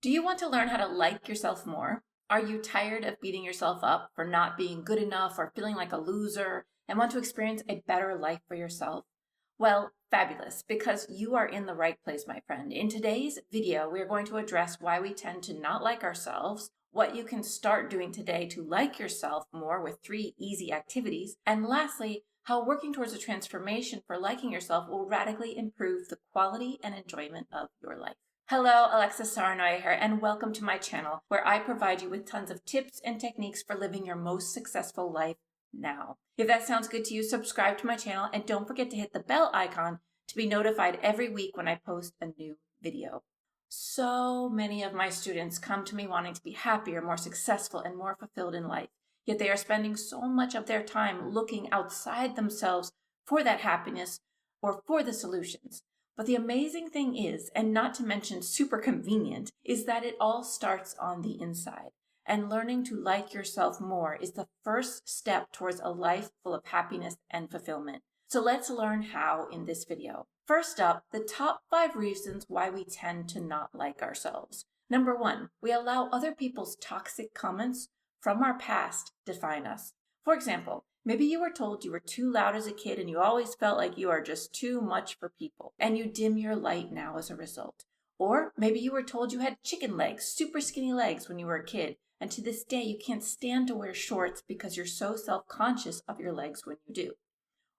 Do you want to learn how to like yourself more? Are you tired of beating yourself up for not being good enough or feeling like a loser and want to experience a better life for yourself? Well, fabulous, because you are in the right place, my friend. In today's video, we are going to address why we tend to not like ourselves, what you can start doing today to like yourself more with 3 easy activities, and lastly, how working towards a transformation for liking yourself will radically improve the quality and enjoyment of your life. Hello, Alexis Saranoia here, and welcome to my channel, where I provide you with tons of tips and techniques for living your most successful life now. If that sounds good to you, subscribe to my channel, and don't forget to hit the bell icon to be notified every week when I post a new video. So many of my students come to me wanting to be happier, more successful, and more fulfilled in life, yet they are spending so much of their time looking outside themselves for that happiness or for the solutions. But the amazing thing is, and not to mention super convenient, is that it all starts on the inside. And learning to like yourself more is the first step towards a life full of happiness and fulfillment. So let's learn how in this video. First up, the top 5 reasons why we tend to not like ourselves. Number 1, we allow other people's toxic comments from our past define us. For example, maybe you were told you were too loud as a kid and you always felt like you are just too much for people, and you dim your light now as a result. Or maybe you were told you had chicken legs, super skinny legs when you were a kid, and to this day you can't stand to wear shorts because you're so self-conscious of your legs when you do.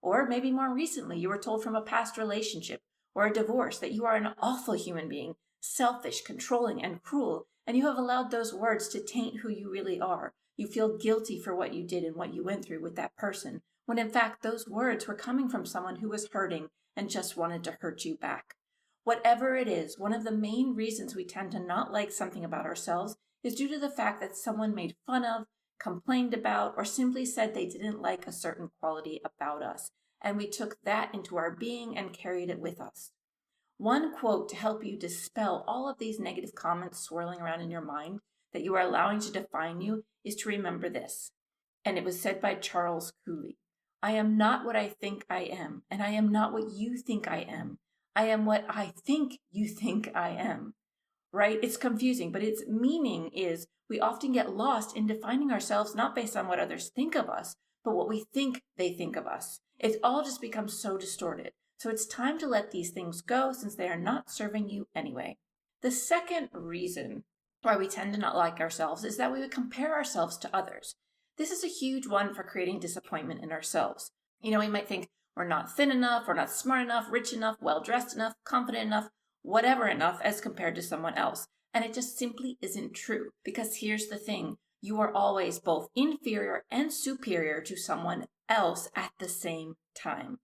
Or maybe more recently you were told from a past relationship or a divorce that you are an awful human being, selfish, controlling, and cruel, and you have allowed those words to taint who you really are. You feel guilty for what you did and what you went through with that person, when in fact those words were coming from someone who was hurting and just wanted to hurt you back. Whatever it is, one of the main reasons we tend to not like something about ourselves is due to the fact that someone made fun of, complained about, or simply said they didn't like a certain quality about us, and we took that into our being and carried it with us. One quote to help you dispel all of these negative comments swirling around in your mind that you are allowing to define you is to remember this. And it was said by Charles Cooley. I am not what I think I am, and I am not what you think I am. I am what I think you think I am. Right? It's confusing, but its meaning is we often get lost in defining ourselves not based on what others think of us, but what we think they think of us. It all just becomes so distorted. So it's time to let these things go since they are not serving you anyway. The second reason why we tend to not like ourselves is that we would compare ourselves to others. This is a huge one for creating disappointment in ourselves. We might think we're not thin enough, we're not smart enough, rich enough, well-dressed enough, confident enough, whatever enough as compared to someone else. And it just simply isn't true. Because here's the thing, you are always both inferior and superior to someone else at the same time.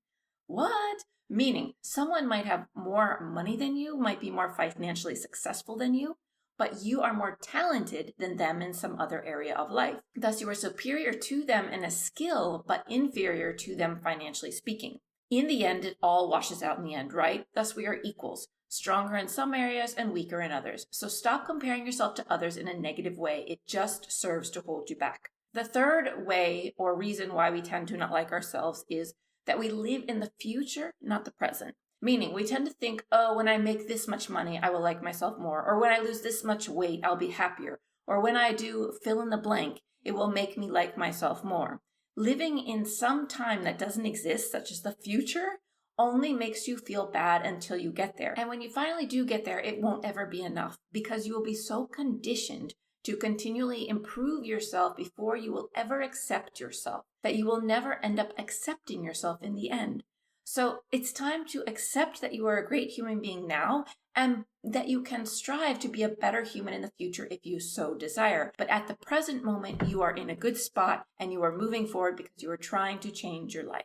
What? Meaning, someone might have more money than you, might be more financially successful than you, but you are more talented than them in some other area of life. Thus, you are superior to them in a skill, but inferior to them financially speaking. In the end, it all washes out in the end, right? Thus, we are equals, stronger in some areas and weaker in others. So stop comparing yourself to others in a negative way. It just serves to hold you back. The third way or reason why we tend to not like ourselves is that we live in the future, not the present. Meaning, we tend to think, oh, when I make this much money, I will like myself more. Or when I lose this much weight, I'll be happier. Or when I do fill in the blank, it will make me like myself more. Living in some time that doesn't exist, such as the future, only makes you feel bad until you get there. And when you finally do get there, it won't ever be enough because you will be so conditioned to continually improve yourself before you will ever accept yourself that you will never end up accepting yourself in the end. So it's time to accept that you are a great human being now and that you can strive to be a better human in the future if you so desire. But at the present moment, you are in a good spot and you are moving forward because you are trying to change your life.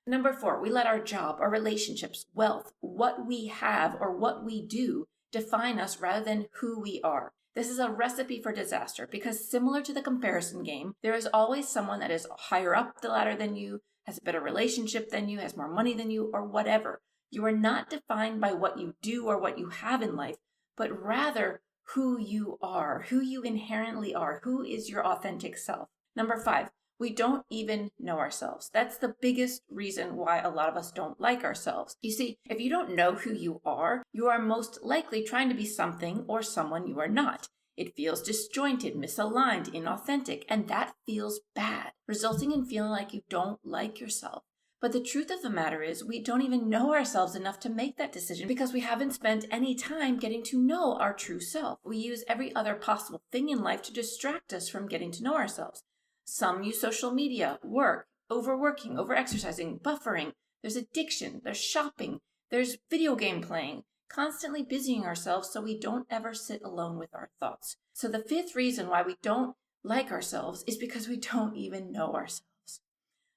Number 4, we let our job, our relationships, wealth, what we have or what we do define us rather than who we are. This is a recipe for disaster because similar to the comparison game, there is always someone that is higher up the ladder than you, has a better relationship than you, has more money than you, or whatever. You are not defined by what you do or what you have in life, but rather who you are, who you inherently are, who is your authentic self. Number 5, We don't even know ourselves. That's the biggest reason why a lot of us don't like ourselves. You see, if you don't know who you are most likely trying to be something or someone you are not. It feels disjointed, misaligned, inauthentic, and that feels bad, resulting in feeling like you don't like yourself. But the truth of the matter is, we don't even know ourselves enough to make that decision because we haven't spent any time getting to know our true self. We use every other possible thing in life to distract us from getting to know ourselves. Some use social media, work, overworking, overexercising, buffering. There's addiction, there's shopping, there's video game playing, constantly busying ourselves so we don't ever sit alone with our thoughts. So the fifth reason why we don't like ourselves is because we don't even know ourselves.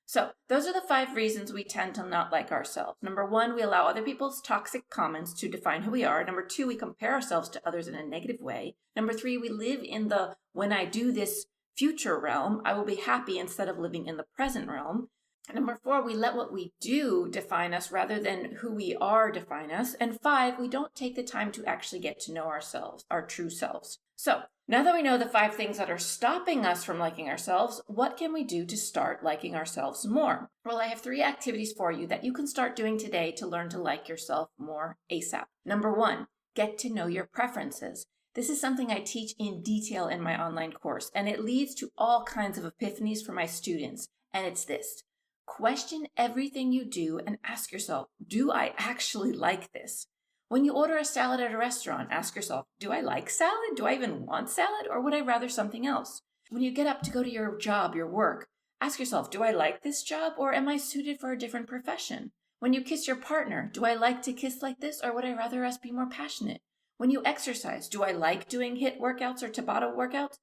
So those are the 5 reasons we tend to not like ourselves. Number 1, we allow other people's toxic comments to define who we are. Number 2, we compare ourselves to others in a negative way. Number 3, we live in the when I do this future realm, I will be happy instead of living in the present realm. Number 4, we let what we do define us rather than who we are define us. And 5, we don't take the time to actually get to know ourselves, our true selves. So now that we know the 5 things that are stopping us from liking ourselves, what can we do to start liking ourselves more? Well, I have 3 activities for you that you can start doing today to learn to like yourself more ASAP. Number 1, get to know your preferences. This is something I teach in detail in my online course, and it leads to all kinds of epiphanies for my students. And it's this: question everything you do and ask yourself, do I actually like this? When you order a salad at a restaurant, ask yourself, do I like salad? Do I even want salad? Or would I rather something else? When you get up to go to your job, your work, ask yourself, do I like this job or am I suited for a different profession? When you kiss your partner, do I like to kiss like this or would I rather us be more passionate? When you exercise, do I like doing HIIT workouts or Tabata workouts?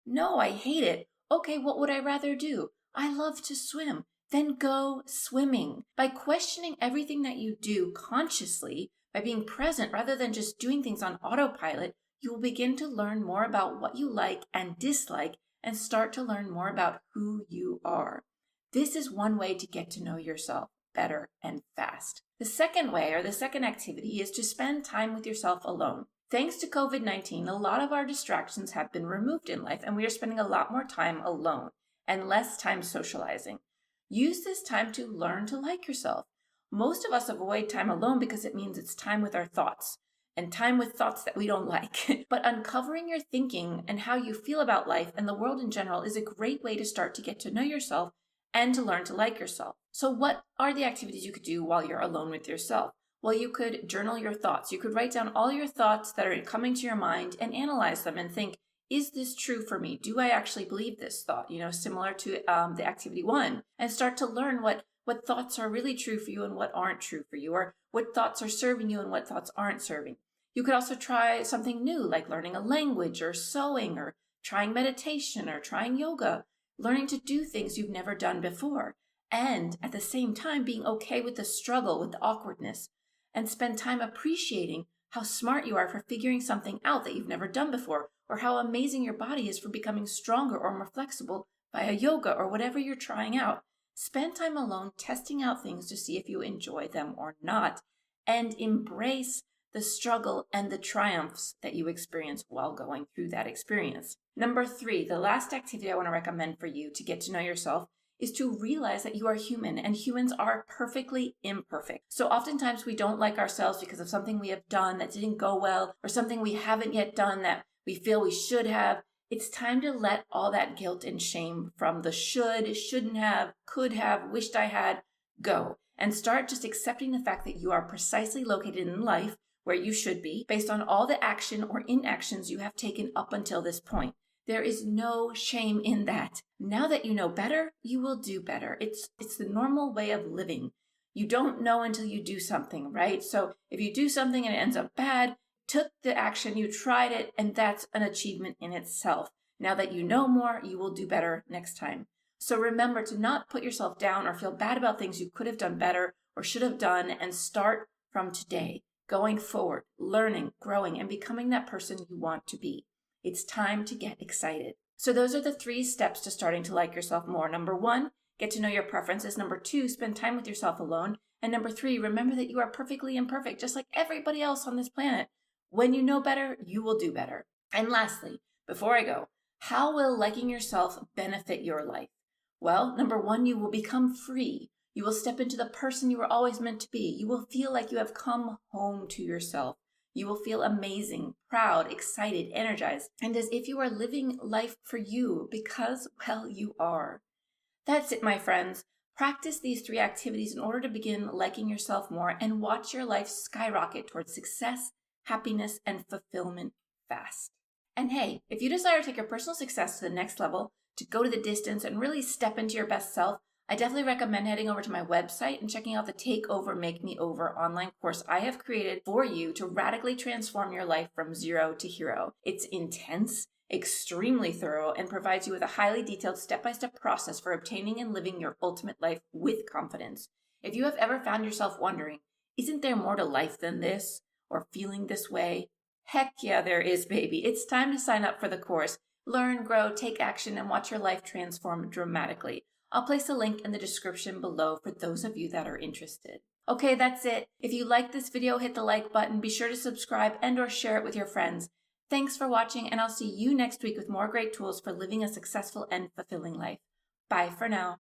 No, I hate it. Okay, what would I rather do? I love to swim. Then go swimming. By questioning everything that you do consciously, by being present rather than just doing things on autopilot, you will begin to learn more about what you like and dislike and start to learn more about who you are. This is one way to get to know yourself better and fast. The second way, or the second activity, is to spend time with yourself alone. Thanks to COVID-19, a lot of our distractions have been removed in life, and we are spending a lot more time alone and less time socializing. Use this time to learn to like yourself. Most of us avoid time alone because it means it's time with our thoughts and time with thoughts that we don't like. But uncovering your thinking and how you feel about life and the world in general is a great way to start to get to know yourself and to learn to like yourself. So what are the activities you could do while you're alone with yourself? Well, you could journal your thoughts. You could write down all your thoughts that are coming to your mind and analyze them and think, is this true for me? Do I actually believe this thought? Similar to the activity 1, and start to learn what thoughts are really true for you and what aren't true for you, or what thoughts are serving you and what thoughts aren't serving. You could also try something new, like learning a language or sewing or trying meditation or trying yoga, learning to do things you've never done before, and at the same time being okay with the struggle, with the awkwardness, and spend time appreciating how smart you are for figuring something out that you've never done before, or how amazing your body is for becoming stronger or more flexible via yoga or whatever you're trying out. Spend time alone testing out things to see if you enjoy them or not, and embrace the struggle and the triumphs that you experience while going through that experience. Number 3, the last activity I want to recommend for you to get to know yourself is to realize that you are human and humans are perfectly imperfect. So oftentimes we don't like ourselves because of something we have done that didn't go well or something we haven't yet done that we feel we should have. It's time to let all that guilt and shame from the should, shouldn't have, could have, wished I had go and start just accepting the fact that you are precisely located in life where you should be based on all the action or inactions you have taken up until this point. There is no shame in that. Now that you know better, you will do better. It's the normal way of living. You don't know until you do something, right? So if you do something and it ends up bad, took the action, you tried it, and that's an achievement in itself. Now that you know more, you will do better next time. So remember to not put yourself down or feel bad about things you could have done better or should have done, and start from today, going forward, learning, growing, and becoming that person you want to be. It's time to get excited. So those are the 3 steps to starting to like yourself more. Number 1, get to know your preferences. Number 2, spend time with yourself alone. And number 3, remember that you are perfectly imperfect, just like everybody else on this planet. When you know better, you will do better. And lastly, before I go, how will liking yourself benefit your life? Well, number one, you will become free. You will step into the person you were always meant to be. You will feel like you have come home to yourself. You will feel amazing, proud, excited, energized, and as if you are living life for you because, well, you are. That's it, my friends. Practice these 3 activities in order to begin liking yourself more and watch your life skyrocket towards success, happiness, and fulfillment fast. And hey, if you desire to take your personal success to the next level, to go to the distance and really step into your best self, I definitely recommend heading over to my website and checking out the Take Over, Make Me Over online course I have created for you to radically transform your life from 0 to hero. It's intense, extremely thorough, and provides you with a highly detailed step-by-step process for obtaining and living your ultimate life with confidence. If you have ever found yourself wondering, isn't there more to life than this? Or feeling this way? Heck yeah, there is, baby. It's time to sign up for the course. Learn, grow, take action, and watch your life transform dramatically. I'll place a link in the description below for those of you that are interested. Okay, that's it. If you like this video, hit the like button. Be sure to subscribe and/or share it with your friends. Thanks for watching, and I'll see you next week with more great tools for living a successful and fulfilling life. Bye for now.